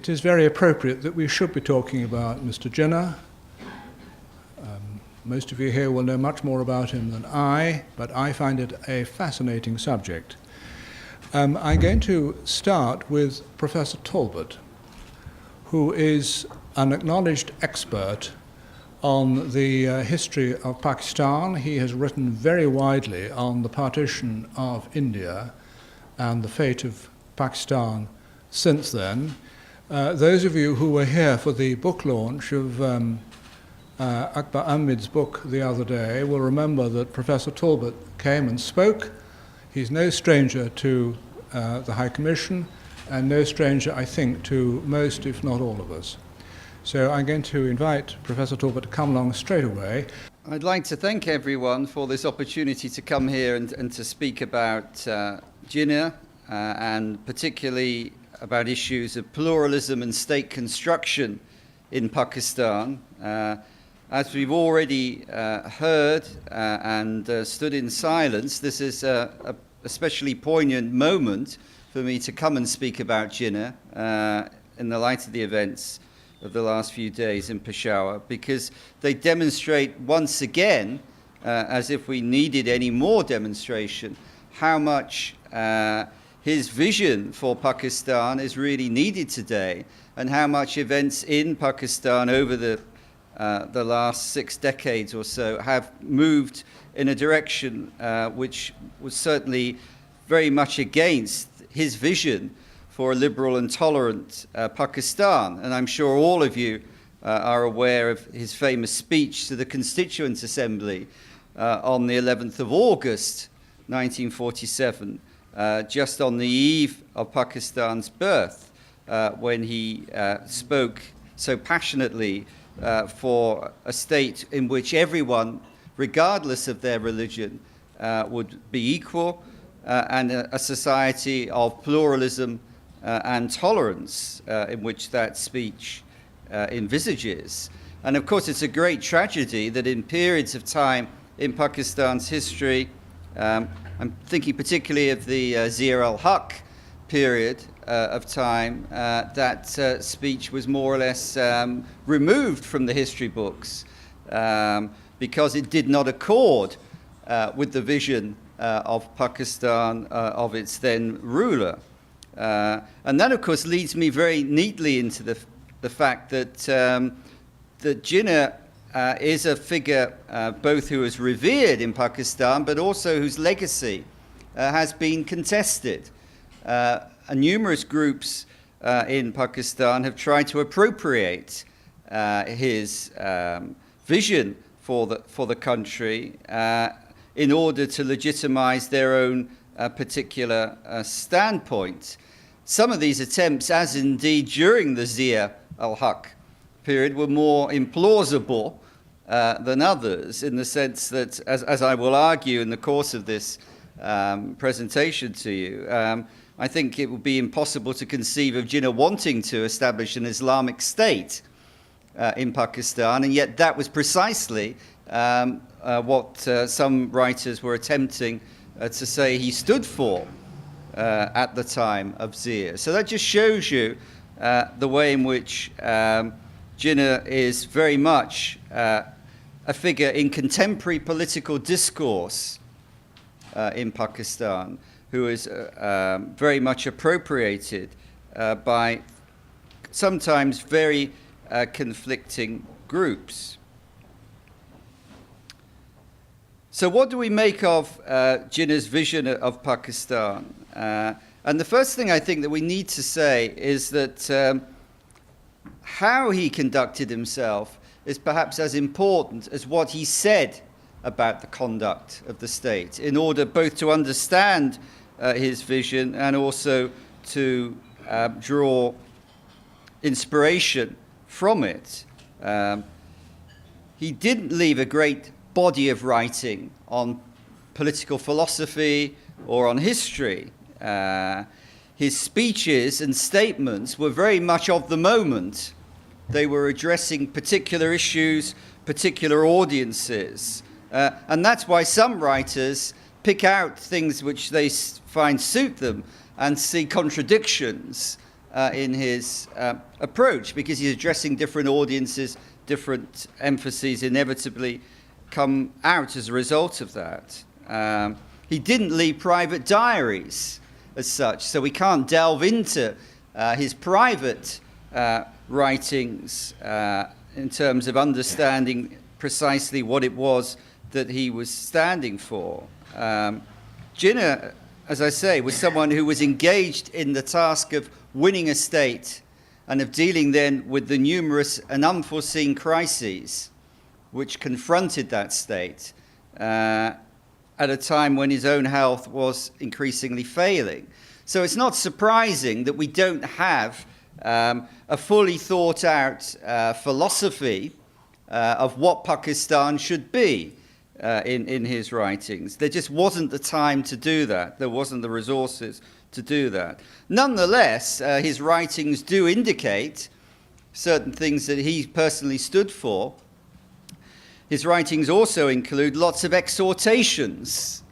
it is very appropriate that we should be talking about Mr. Jinnah. Most of you here will know much more about him than I, but I find it a fascinating subject. I'm going to start with Professor Talbot, who is an acknowledged expert on the history of Pakistan. He has written very widely on the partition of India and the fate of Pakistan since then. Those of you who were here for the book launch of Akbar Ahmed's book the other day will remember that Professor Talbot came and spoke. He's no stranger to the High Commission and no stranger, I think, to most, if not all of us. So I'm going to invite Professor Talbot to come along straight away. I'd like to thank everyone for this opportunity to come here and to speak about Jinnah and particularly about issues of pluralism and state construction in Pakistan. As we've already heard and stood in silence, this is a especially poignant moment for me to come and speak about Jinnah in the light of the events of the last few days in Peshawar, because they demonstrate once again, as if we needed any more demonstration, how much his vision for Pakistan is really needed today, and how much events in Pakistan over the last 6 decades or so have moved in a direction which was certainly very much against his vision for a liberal and tolerant Pakistan. And I'm sure all of you are aware of his famous speech to the Constituent Assembly on the 11th of August 1947, just on the eve of Pakistan's birth, when he spoke so passionately for a state in which everyone, regardless of their religion, would be equal, and a society of pluralism and tolerance in which that speech envisages. And of course, it's a great tragedy that in periods of time in Pakistan's history, I'm thinking particularly of the Zia al-Haq period of time, that speech was more or less removed from the history books because it did not accord with the vision of Pakistan, of its then ruler. And that, of course, leads me very neatly into the fact that that Jinnah is a figure both who is revered in Pakistan, but also whose legacy has been contested. Numerous groups in Pakistan have tried to appropriate his vision for the country in order to legitimize their own particular standpoint. Some of these attempts, as indeed during the Zia al-Haq period, were more implausible than others, in the sense that, as I will argue in the course of this presentation to you, I think it would be impossible to conceive of Jinnah wanting to establish an Islamic state in Pakistan, and yet that was precisely what some writers were attempting to say he stood for at the time of Zia. So that just shows you the way in which Jinnah is very much a figure in contemporary political discourse in Pakistan, who is very much appropriated by sometimes very conflicting groups. So what do we make of Jinnah's vision of Pakistan? And the first thing I think that we need to say is that how he conducted himself is perhaps as important as what he said about the conduct of the state, in order both to understand his vision and also to draw inspiration from it. He didn't leave a great body of writing on political philosophy or on history. His speeches and statements were very much of the moment. They were addressing particular issues, particular audiences. And that's why some writers pick out things which they find suit them and see contradictions in his approach, because he's addressing different audiences, different emphases inevitably come out as a result of that. He didn't leave private diaries as such, so we can't delve into his private writings in terms of understanding precisely what it was that he was standing for. Jinnah, as I say, was someone who was engaged in the task of winning a state and of dealing then with the numerous and unforeseen crises which confronted that state at a time when his own health was increasingly failing. So it's not surprising that we don't have a fully thought out philosophy of what Pakistan should be in his writings. There just wasn't the time to do that. There wasn't the resources to do that. Nonetheless, his writings do indicate certain things that he personally stood for. His writings also include lots of exhortations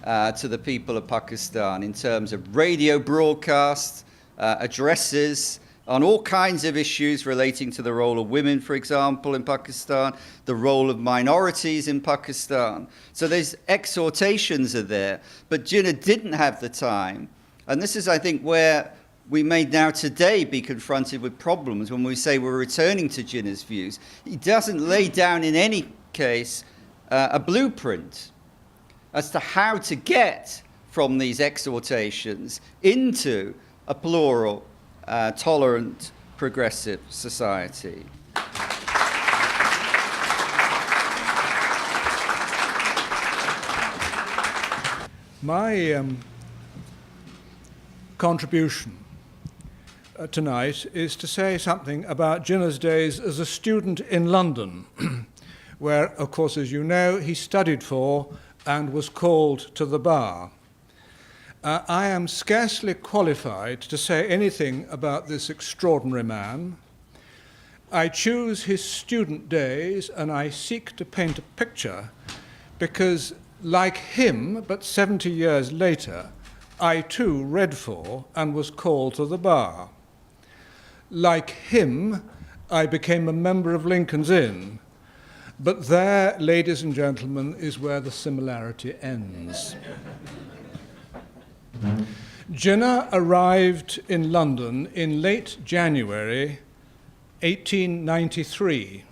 to the people of Pakistan in terms of radio broadcasts, addresses on all kinds of issues relating to the role of women, for example, in Pakistan, the role of minorities in Pakistan. So these exhortations are there, but Jinnah didn't have the time. And this is, I think, where we may now today be confronted with problems when we say we're returning to Jinnah's views. He doesn't lay down in any case a blueprint as to how to get from these exhortations into a plural, tolerant, progressive society. My contribution tonight is to say something about Jinnah's days as a student in London, where, of course, as you know, he studied for and was called to the bar. I am scarcely qualified to say anything about this extraordinary man. I choose his student days and I seek to paint a picture because, like him, but 70 years later, I too read for and was called to the bar. Like him, I became a member of Lincoln's Inn, but there, ladies and gentlemen, is where the similarity ends. Jinnah arrived in London in late January 1893.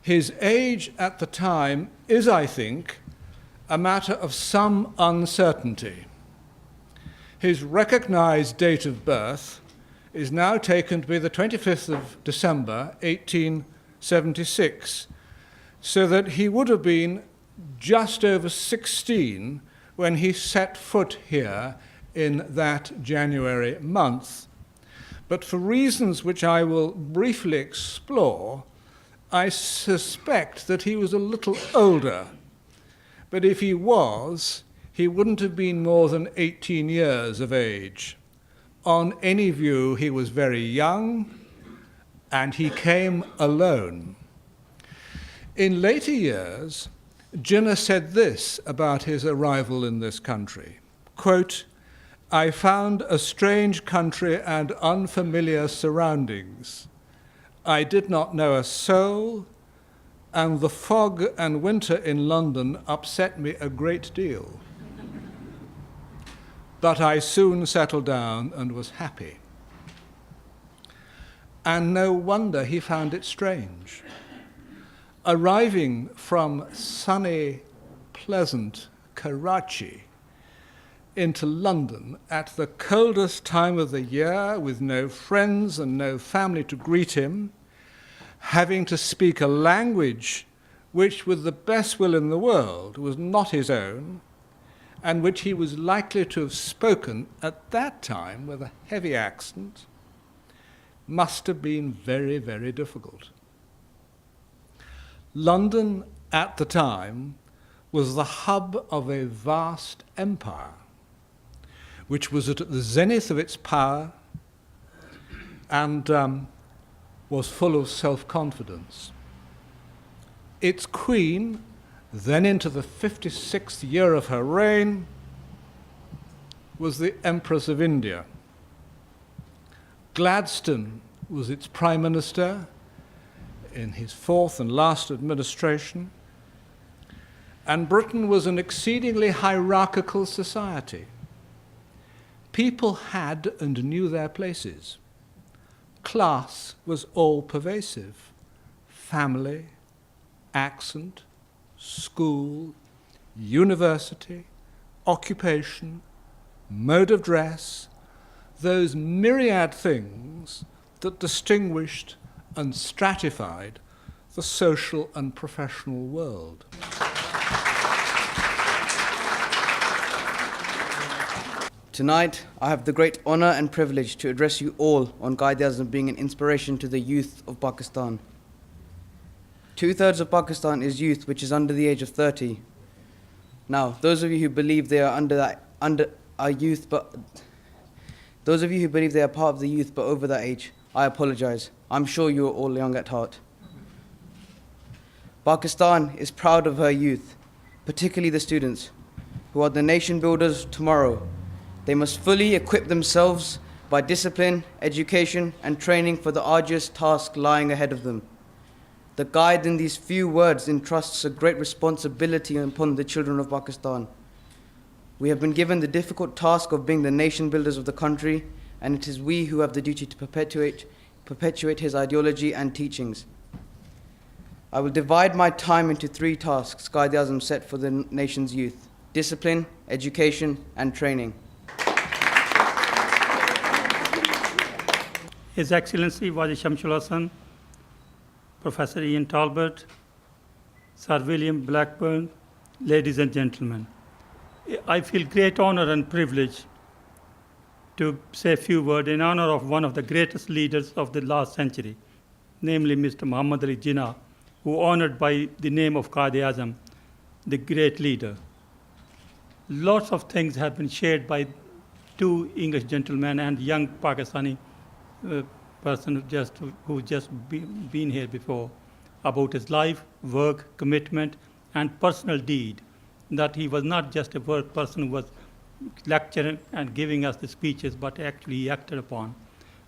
His age at the time is, I think, a matter of some uncertainty. His recognized date of birth is now taken to be the 25th of December 1876, so that he would have been just over 16 when he set foot here in that January month. But for reasons which I will briefly explore, I suspect that he was a little older. But if he was, he wouldn't have been more than 18 years of age. On any view, he was very young, and he came alone. In later years, Jinnah said this about his arrival in this country, quote, "I found a strange country and unfamiliar surroundings. I did not know a soul, and the fog and winter in London upset me a great deal. But I soon settled down and was happy." And no wonder he found it strange. Arriving from sunny, pleasant Karachi into London at the coldest time of the year, with no friends and no family to greet him, having to speak a language which, with the best will in the world, was not his own, and which he was likely to have spoken at that time with a heavy accent, must have been very, very difficult. London at the time was the hub of a vast empire, which was at the zenith of its power and was full of self-confidence. Its queen, then into the 56th year of her reign, was the Empress of India. Gladstone was its Prime Minister in his fourth and last administration, and Britain was an exceedingly hierarchical society. People had and knew their places. Class was all-pervasive. Family, accent, school, university, occupation, mode of dress, those myriad things that distinguished and stratified the social and professional world. Tonight, I have the great honor and privilege to address you all on Quaid-e-Azam being an inspiration to the youth of Pakistan. 2/3 of Pakistan is youth which is under the age of 30. Now, those of you who believe they are those of you who believe they are part of the youth but over that age, I apologize. I'm sure you are all young at heart. Pakistan is proud of her youth, particularly the students, who are the nation builders tomorrow. They must fully equip themselves by discipline, education, and training for the arduous task lying ahead of them. The guide in these few words entrusts a great responsibility upon the children of Pakistan. We have been given the difficult task of being the nation builders of the country, and it is we who have the duty to perpetuate his ideology and teachings. I will divide my time into 3 tasks Quaid-e-Azam set for the nation's youth: discipline, education, and training. His Excellency Wajid Shamsul Hasan, Professor Ian Talbot, Sir William Blackburn, ladies and gentlemen. I feel great honor and privilege to say a few words in honor of one of the greatest leaders of the last century, namely Mr. Muhammad Ali Jinnah, who honored by the name of Quaid-e-Azam, the great leader. Lots of things have been shared by 2 English gentlemen and young Pakistani person who just been here before, about his life, work, commitment, and personal deed. That he was not just a word person who was lecturing and giving us the speeches, but actually he acted upon.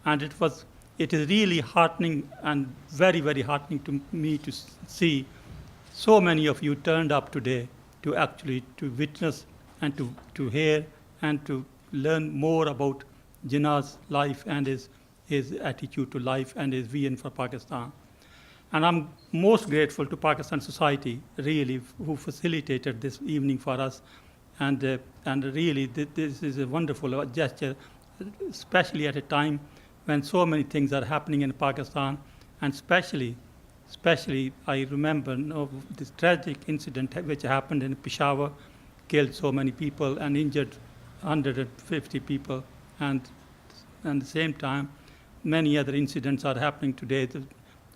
And it is really heartening and very, very heartening to me to see so many of you turned up today to witness and to hear and to learn more about Jinnah's life and his attitude to life and his vision for Pakistan. And I'm most grateful to Pakistan society, really, who facilitated this evening for us. And really, this is a wonderful gesture, especially at a time when so many things are happening in Pakistan. And especially, I remember this tragic incident which happened in Peshawar, killed so many people and injured 150 people. And at the same time, many other incidents are happening today. The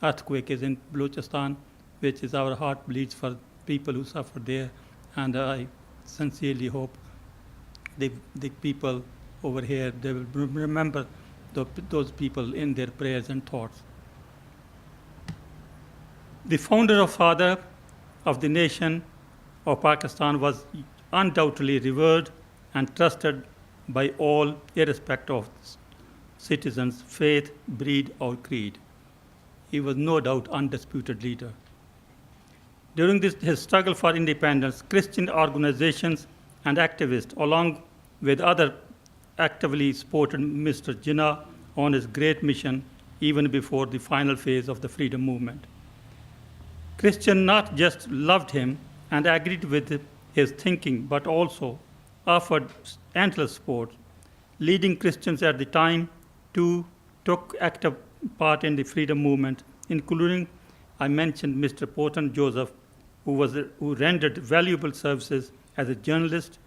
earthquake is in Balochistan, which is our heart bleeds for people who suffer there. And I sincerely hope the people over here, they will remember those people in their prayers and thoughts. The founder of father of the nation of Pakistan was undoubtedly revered and trusted by all, irrespective of citizens' faith, breed, or creed. He was no doubt undisputed leader. During his struggle for independence, Christian organizations and activists, along with other, actively supported Mr. Jinnah on his great mission even before the final phase of the freedom movement. Christians not just loved him and agreed with his thinking, but also offered endless support. Leading Christians at the time took active part in the freedom movement, including, I mentioned Mr. Porton Joseph, who rendered valuable services as a journalist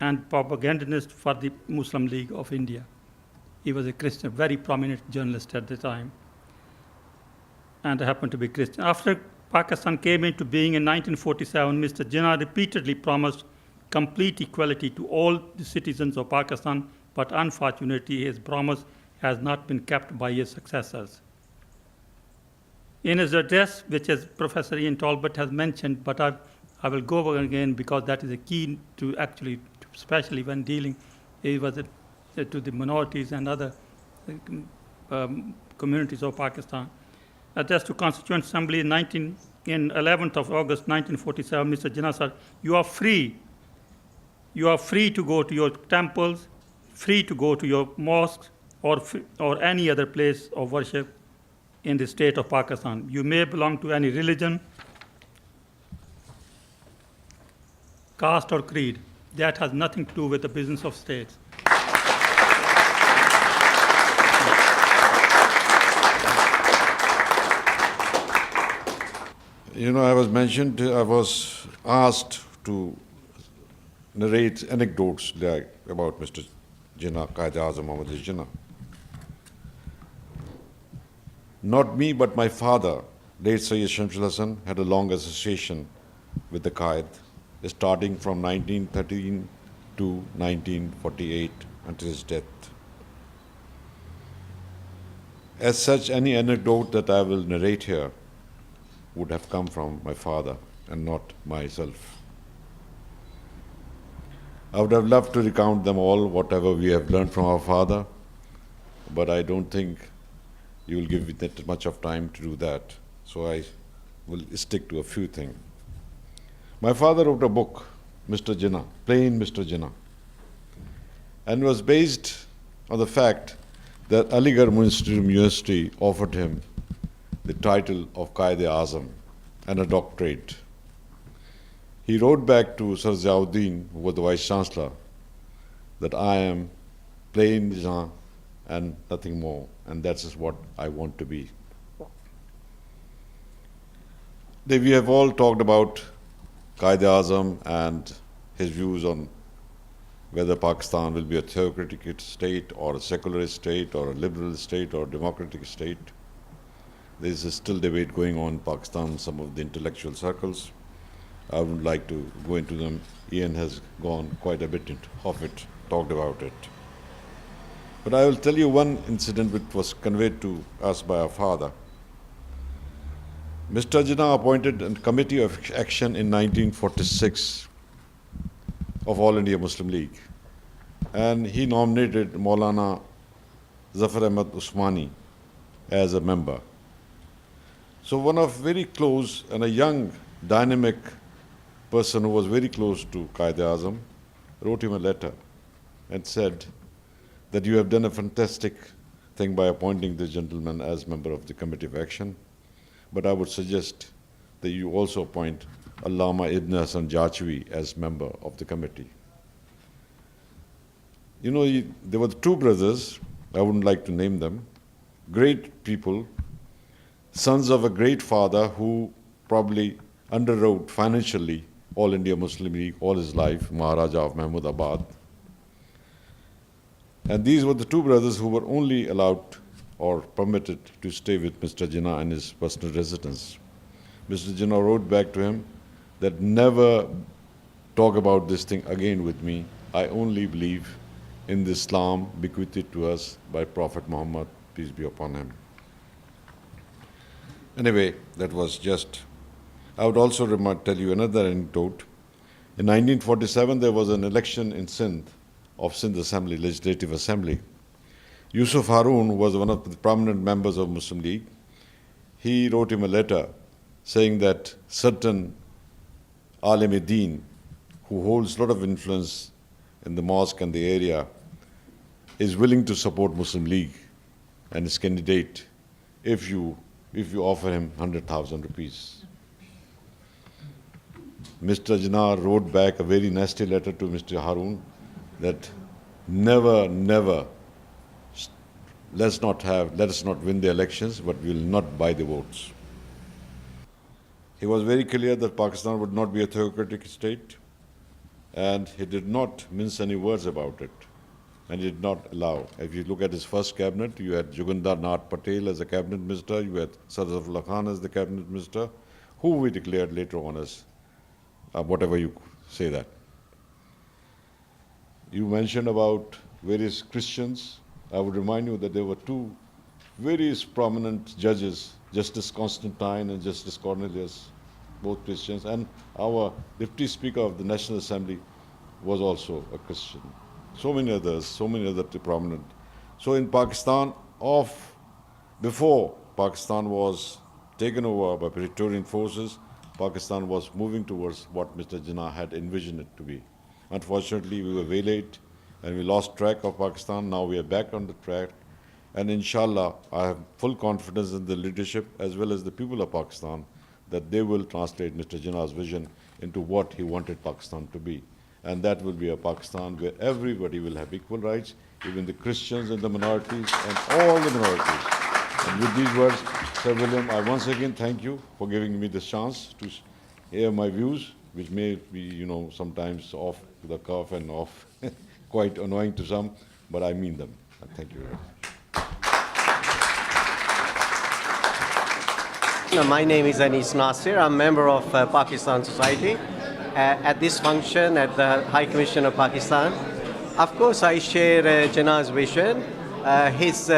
and propagandist for the Muslim League of India. He was a Christian, very prominent journalist at the time, and happened to be Christian. After Pakistan came into being in 1947, Mr. Jinnah repeatedly promised complete equality to all the citizens of Pakistan, but unfortunately his promise has not been kept by his successors. In his address, which as Professor Ian Talbot has mentioned, but I will go over again because that is a key to actually, especially when dealing to the minorities and other communities of Pakistan. Attest to Constituent Assembly in 11th of August 1947, Mr. Jinnah sir, you are free. You are free to go to your temples, free to go to your mosques, or any other place of worship in the state of Pakistan. You may belong to any religion, caste, or creed. That has nothing to do with the business of states. You know, I was asked to narrate anecdotes about Mr. Jinnah, Qaid-e-Azam Muhammad Jinnah. Not me, but my father, late Sayyid Shamsul Hasan, had a long association with the Qaid, starting from 1913 to 1948 until his death. As such, any anecdote that I will narrate here would have come from my father and not myself. I would have loved to recount them all, whatever we have learned from our father, but I don't think you will give me that much of time to do that, so I will stick to a few things. My father wrote a book, Mr. Jinnah, plain Mr. Jinnah, and was based on the fact that Aligarh Muslim University offered him the title of Qaid-e-Azam and a doctorate. He wrote back to Sir Ziauddin, who was the Vice Chancellor, that I am plain Jinnah and nothing more, and that is what I want to be. We have all talked about Qaid-e-Azam and his views on whether Pakistan will be a theocratic state or a secularist state or a liberal state or a democratic state. There is still debate going on in Pakistan in some of the intellectual circles. I wouldn't like to go into them. Ian has gone quite a bit of it, talked about it. But I will tell you one incident which was conveyed to us by our father. Mr. Jinnah appointed a committee of action in 1946 of All India Muslim League, and he nominated Maulana Zafar Ahmad Usmani as a member. So one of very close and a young, dynamic person who was very close to Qaid-e-Azam wrote him a letter and said that you have done a fantastic thing by appointing this gentleman as member of the Committee of Action, but I would suggest that you also appoint Allama Ibn Hasan Jachvi as member of the committee. You know, there were two brothers, I wouldn't like to name them, great people, sons of a great father who probably underwrote financially All India Muslim League all his life, Maharaja of Mahmudabad. And these were the two brothers who were only allowed or permitted to stay with Mr. Jinnah in his personal residence. Mr. Jinnah wrote back to him that never talk about this thing again with me. I only believe in the Islam bequeathed to us by Prophet Muhammad, peace be upon him. Anyway, that was just. I would also tell you another anecdote. In 1947, there was an election in Sindh, of Sindh Assembly, Legislative Assembly. Yusuf Haroon was one of the prominent members of Muslim League. He wrote him a letter saying that certain Alim-e-Deen, who holds a lot of influence in the mosque and the area, is willing to support Muslim League and his candidate if you offer him 100,000 rupees. Mr. Jinnah wrote back a very nasty letter to Mr. Haroon that never, let us not win the elections, but we will not buy the votes. He was very clear that Pakistan would not be a theocratic state, and he did not mince any words about it, and he did not allow. If you look at his first cabinet, you had Jugandar Nath Patel as the cabinet minister, you had Sardar Khan as the cabinet minister, who we declared later on as whatever you say that. You mentioned about various Christians. I would remind you that there were two very prominent judges, Justice Constantine and Justice Cornelius, both Christians, and our Deputy Speaker of the National Assembly was also a Christian. So many other prominent. So in Pakistan, of before Pakistan was taken over by Praetorian forces, Pakistan was moving towards what Mr. Jinnah had envisioned it to be. Unfortunately, we were way late and we lost track of Pakistan. Now we are back on the track. And inshallah, I have full confidence in the leadership as well as the people of Pakistan that they will translate Mr. Jinnah's vision into what he wanted Pakistan to be. And that will be a Pakistan where everybody will have equal rights, even the Christians and the minorities and all the minorities. And with these words, Sir William, I once again thank you for giving me this chance to hear my views, which may be, sometimes off the cuff and off, quite annoying to some, but I mean them. Thank you very much. My name is Anis Nasir. I'm a member of Pakistan Society. At this function at the High Commission of Pakistan, of course, I share Jinnah's vision. His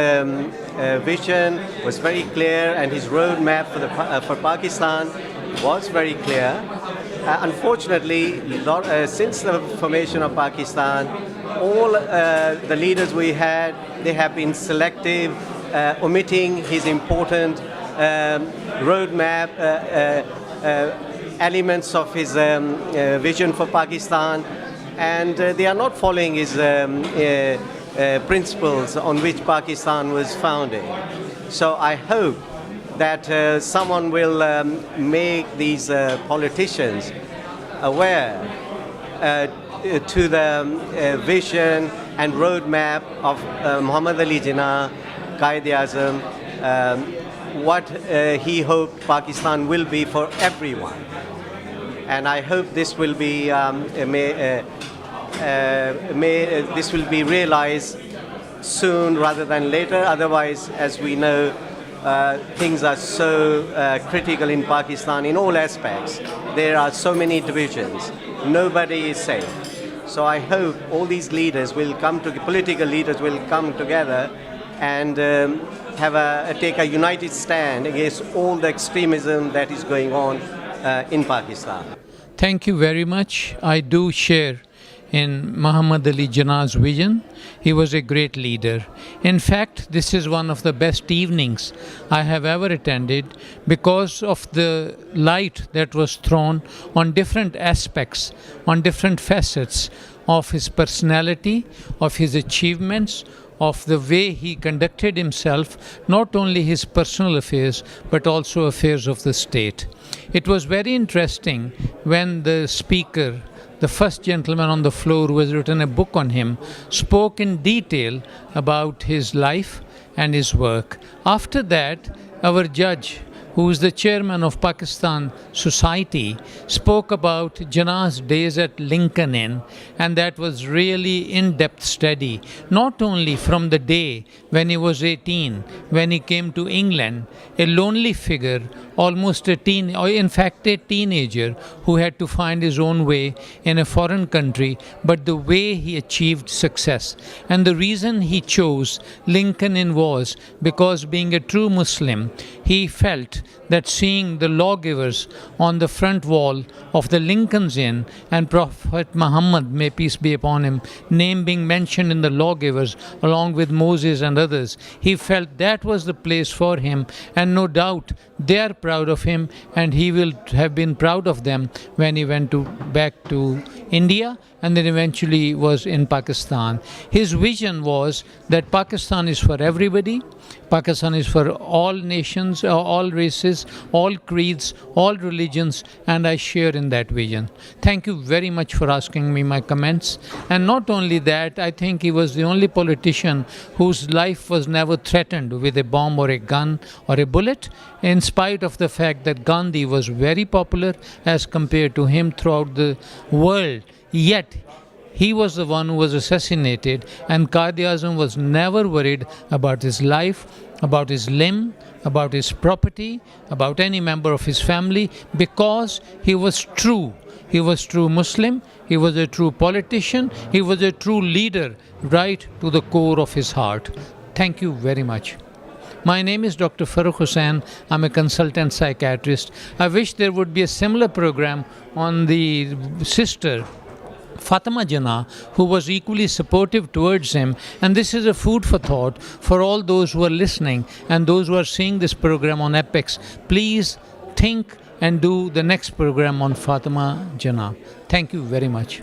vision was very clear, and his roadmap for Pakistan was very clear. Unfortunately, since the formation of Pakistan, all the leaders we had, they have been selective, omitting his important roadmap, elements of his vision for Pakistan, and they are not following his principles on which Pakistan was founded. So I hope that someone will make these politicians aware to the vision and roadmap of Muhammad Ali Jinnah, Qaid-e-Azam, what he hoped Pakistan will be for everyone. And I hope this will be this will be realized soon rather than later. Otherwise, as we know, things are so critical in Pakistan in all aspects. There are so many divisions. Nobody is safe. So I hope all these leaders will political leaders will come together and take a united stand against all the extremism that is going on in Pakistan. Thank you very much. I do share in Muhammad Ali Jinnah's vision. He was a great leader. In fact, this is one of the best evenings I have ever attended because of the light that was thrown on different aspects, on different facets of his personality, of his achievements, of the way he conducted himself, not only his personal affairs, but also affairs of the state. It was very interesting when the speaker, the first gentleman on the floor who has written a book on him, spoke in detail about his life and his work. After that, our judge, who is the chairman of Pakistan Society, spoke about Jinnah's days at Lincoln Inn, and that was really in-depth study, not only from the day when he was 18, when he came to England, a lonely figure, almost a teenager who had to find his own way in a foreign country, but the way he achieved success. And the reason he chose Lincoln Inn was because, being a true Muslim, he felt that seeing the lawgivers on the front wall of the Lincoln's Inn and Prophet Muhammad, may peace be upon him, name being mentioned in the lawgivers along with Moses and others, he felt that was the place for him, and no doubt they are proud of him, and he will have been proud of them when he went back to India and then eventually was in Pakistan. His vision was that Pakistan is for everybody. Pakistan is for all nations, all races, all creeds, all religions, and I share in that vision. Thank you very much for asking me my comments. And not only that, I think he was the only politician whose life was never threatened with a bomb or a gun or a bullet, in spite of the fact that Gandhi was very popular as compared to him throughout the world. Yet, he was the one who was assassinated, and Qaid-e-Azam was never worried about his life, about his limb, about his property, about any member of his family, because he was true. He was true Muslim, he was a true politician, he was a true leader, right to the core of his heart. Thank you very much. My name is Dr. Farooq Hussain. I'm a consultant psychiatrist. I wish there would be a similar program on the sister Fatima Jinnah, who was equally supportive towards him. And this is a food for thought for all those who are listening and those who are seeing this program on Apex. Please think and do the next program on Fatima Jinnah. Thank you very much.